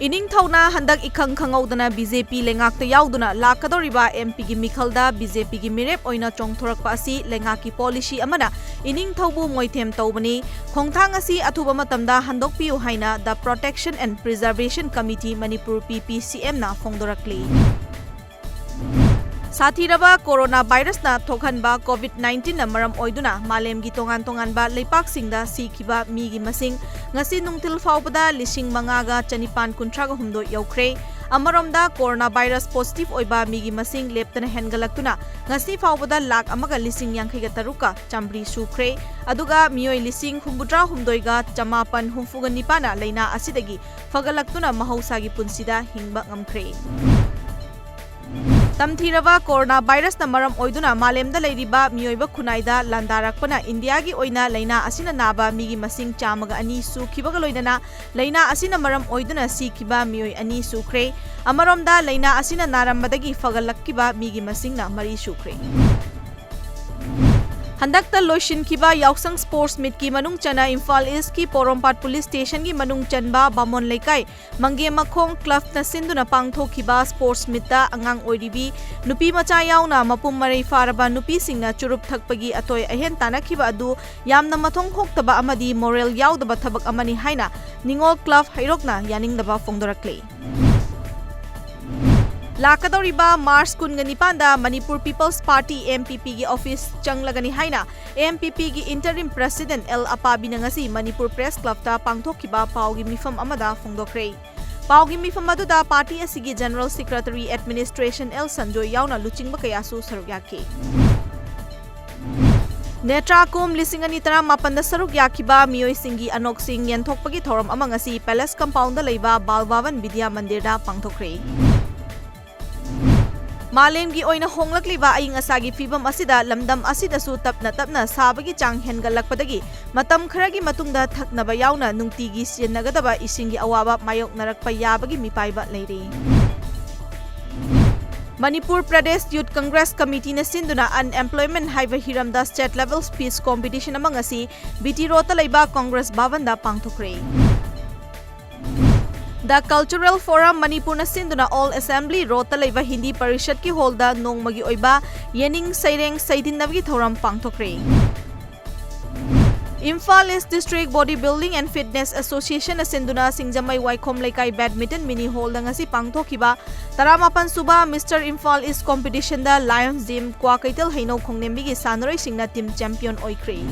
Ining thauna handak ikhang khangaudana BJP lengakta yauduna lakadoriba MP gi mikhalda BJP gi mirep oina chongthorakpa asi lengaki policy amana ining thaubu moithem tawbani khongthang asi athuba matamda handokpiu haina the Protection and Preservation Committee Manipur PPCM na phongdorakli. Sathiraba coronavirus na thokhanba COVID-19 na maram oiduna malemgi tongan-tonganba leipaksingda sikhiba migi masing ngasi nungtil faubada 5,953 yaukre. Amaromda coronavirus positive oiba migi masing leptana hengalaktuna ngasi faubada 1,83,000 chambri sukre. Aduga mioi 1,063 ga chamapan humfuganipana leina asidagi fagalaktuna mahausagi punsida hingba ngamkre. Tamthiraba coronavirus na maram oiduna malemda leiriba mioiba khunaida landarakpana India gi oina leina asina naba migi masing chamaga ani sukhibaga loinana leina asina maram oiduna sikhiba mioi ani sukre. Amaromda leina asina narambadagi fagalakkiba migi masingna mari sukre. Handakta loishin kiba yausang sports meet ki manung chana Imphal East ki Porompat Police Station ki manung chanba Bamon Laikai Mangge Makhong Club na sinduna pangthokiba sports meet da angang oiribi nupi macha yauna mapum marai faraba nupi singna churup thakpagi atoi ahen tanakhiba adu yamna mathong hoktaba amadi moral yaudaba thabak amani haina Ningol Club hairokna yaningdaba phongdorakle. Lakadoriba Mars Kunganipanda Manipur People's Party MPP gi office changlagani haina MPP gi interim president L Apabi na ngasi Manipur Press Club ta pangthokiba paugi mifam amada phongdokre. Paugi mifam aduda party asigi General Secretary Administration L Sanjoy yauna luchingba kayasu sarugyake. Netrakum 2018 saruk yakiba mioi singi anok sing yanthokpagi thoram amang asi Palace Compound da leiba Balbavan Vidya Mandir da pangthokre. Malemgi oina honglakliba aing asagi fibam asida lamdam asida su tapna sabagi chang hengalakpadagi matam kharagi matungda thaknaba yauna nungtigi siennagadaba isingi awaba mayok narakpa yabagi mipaiba leiri. Manipur Pradesh Youth Congress Committee na sinduna unemployment haiba hiramda state level speech competition amang asi BT Rota leiba Congress Bhavanda pangthokre. The Cultural Forum Manipur na sinduna All Assembly Rota leiba Hindi Parishad ki holda nongmagi oiba yening saireng saidinabgi thoram pangthokre. Imphal East District Bodybuilding and Fitness Association na sinduna Singjamai Waikhom Laikai Badminton Mini Hall da ngasi pangthokiba 18 suba Mr. Imphal East Competition da Lions Gym Kwa Kaitel Haino Khongnembi gi sanaroi singna team champion oikre.